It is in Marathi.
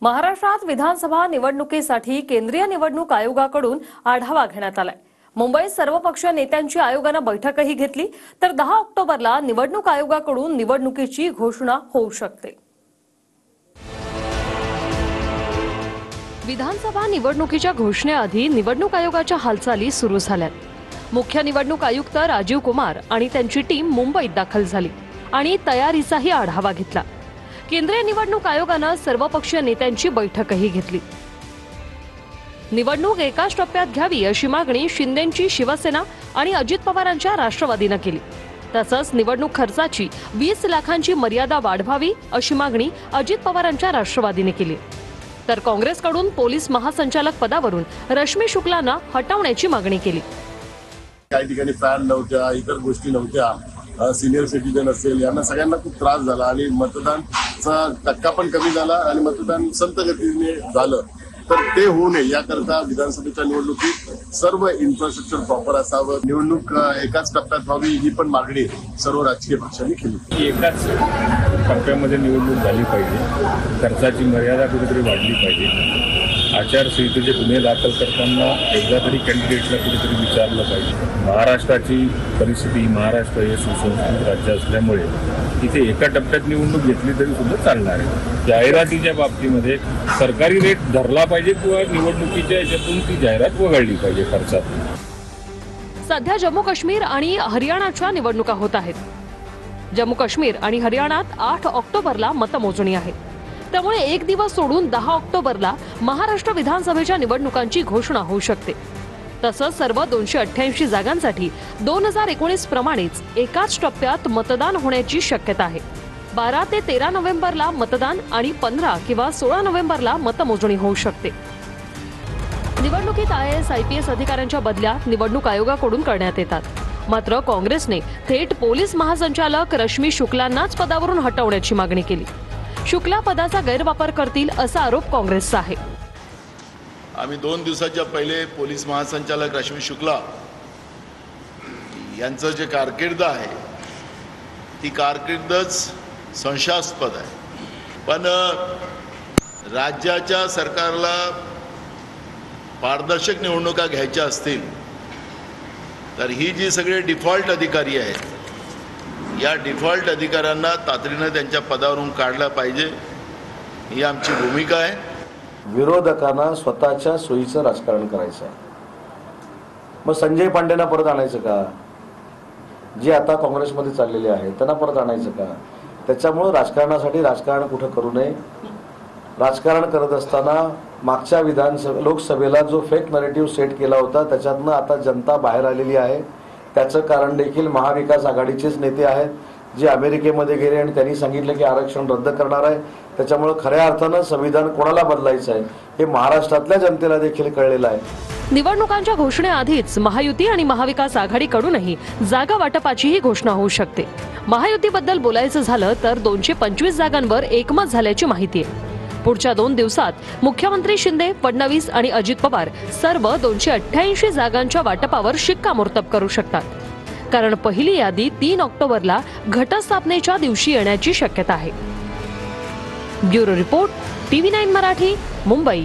महाराष्ट्रात विधानसभा निवडणुकीसाठी केंद्रीय निवडणूक आयोगाकडून आढावा घेण्यात आलाय। मुंबईत सर्वपक्षीय नेत्यांची आयोगाने बैठकही घेतली, तर 10 ऑक्टोबरला निवडणूक आयोगाकडून निवडणुकीची घोषणा होऊ शकते। विधानसभा निवडणुकीच्या घोषणेआधी निवडणूक आयोगाच्या हालचाली सुरू झाल्यात। मुख्य निवडणूक आयुक्त राजीव कुमार आणि त्यांची टीम मुंबईत दाखल झाली आणि तयारीचाही आढावा घेतला। केंद्रीय निवडणूक आयोगाने सर्वपक्षीय नेत्यांची बैठकही घेतली। निवडणूक एकाच टप्प्यात घ्यावी अशी मागणी शिंदेंची शिवसेना आणि अजित पवारांच्या राष्ट्रवादीने केली। तसंच निवडणूक खर्चाची 20 लाखांची मर्यादा वाढवावी अशी मागणी अजित पवारांच्या राष्ट्रवादीने केली। तर काँग्रेसकडून पोलीस महासंचालक पदावरून रश्मी शुक्लांना हटवण्याची मागणी केली। काही ठिकाणी फॅन नव्हत्या, इतर गोष्टी नव्हत्या, सिनियर सिटीजन असेल यांना सगळ्यांना खूप त्रास झाला आणि मतदानचा टक्का पण कमी झाला आणि मतदान संत गतीने झालं। तर ते होऊ नये याकरता विधानसभेच्या निवडणुकीत सर्व इन्फ्रास्ट्रक्चर प्रॉपर असावं, निवडणूक एकाच टप्प्यात व्हावी ही पण मागणी सर्व राजकीय पक्षांनी केली। एकाच टप्प्यामध्ये निवडणूक झाली पाहिजे, खर्चाची मर्यादा कुठेतरी वाढली पाहिजे, आचारसंहितेचे गुन्हे दाखल करताना एकदा तरी कॅन्डिडेटला कुठेतरी विचारलं पाहिजे। महाराष्ट्राची परिस्थिती, महाराष्ट्र हे सुसंस्कृत राज्य असल्यामुळे इथे एका टप्प्यात निवडणूक घेतली तरी सुद्धा चालणार आहे। जाहिरातीच्या बाबतीमध्ये सरकारी रेट धरला पाहिजे किंवा निवडणुकीच्या याच्यातून ती जाहिरात वगळली पाहिजे खर्चात। सध्या जम्मू काश्मीर आणि हरियाणाच्या निवडणुका होत आहेत। जम्मू काश्मीर आणि हरियाणात 8 ऑक्टोबरला मतमोजणी आहे। त्यामुळे एक दिवस सोडून 10 ऑक्टोबरला महाराष्ट्र विधानसभेच्या निवडणुकांची घोषणा होऊ शकते। तसंच सर्व 288 जागांसाठी 2019 प्रमाणेच एकाच टप्प्यात मतदान होण्याची शक्यता आहे। 12 ते 13 नोव्हेंबरला मतदान आणि 15 किंवा 16 नोव्हेंबरला मतमोजणी होऊ शकते। निवडणुकीत IAS IPS अधिकाऱ्यांच्या बदल्या निवडणूक आयोगाकडून करण्यात येतात। मात्र काँग्रेसने थेट पोलीस महासंचालक रश्मी शुक्लांनाच पदावरून हटवण्याची मागणी केली। शुक्ला पदाचा गैरवापर करतील असा आरोप काँग्रेसचा आहे। आम्ही 2 दिवसाच्या पहिले पोलीस महासंचालक रश्मी शुक्ला यांचं जे कारकीर्द आहे ती कारकीर्दच संशयास्पद आहे। पण राज्याच्या सरकारला पारदर्शक निवडणुका घ्यायच्या असतील तर ही जी सगळे डिफॉल्ट अधिकारी आहेत या डिफॉल्ट अधिकाऱ्यांना तातडीने त्यांच्या पदावरून काढलं पाहिजे, ही आमची भूमिका आहे। विरोधकांना स्वतःच्या सोयीचं राजकारण करायचं आहे। मग संजय पांडेंना परत आणायचं का? जे आता काँग्रेसमध्ये चाललेले आहेत त्यांना परत आणायचं का? त्याच्यामुळे राजकारणासाठी राजकारण कुठं करू नये। राजकारण करत असताना मागच्या लोकसभेला जो फेक नरेटिव्ह सेट केला होता त्याच्यातनं आता जनता बाहेर आलेली आहे। त्याचं कारण देखील महाविकास आघाडीचेच नेते आहेत जे अमेरिकेमध्ये गेले आणि त्यांनी सांगितलं की आरक्षण रद्द करणार आहे। त्याच्यामुळे खऱ्या अर्थानं संविधान कोणाला बदलायचं आहे हे महाराष्ट्रातल्या जनतेला देखील कळलेलं आहे। निवडणुकांच्या घोषणेआधीच महायुती आणि महाविकास आघाडीकडूनही जागा वाटपाचीही घोषणा होऊ शकते। महायुतीबद्दल बोलायचं झालं तर 225 जागांवर एकमत झाल्याची माहिती आहे। पुढच्या 2 दिवसात मुख्यमंत्री शिंदे, फडणवीस आणि अजित पवार सर्व 288 जागांच्या वाटपावर शिक्कामोर्तब करू शकतात, कारण पहिली यादी 3 ऑक्टोबरला घटस्थापनेच्या दिवशी येण्याची शक्यता आहे। Bureau report, TV9 Marathi, Mumbai.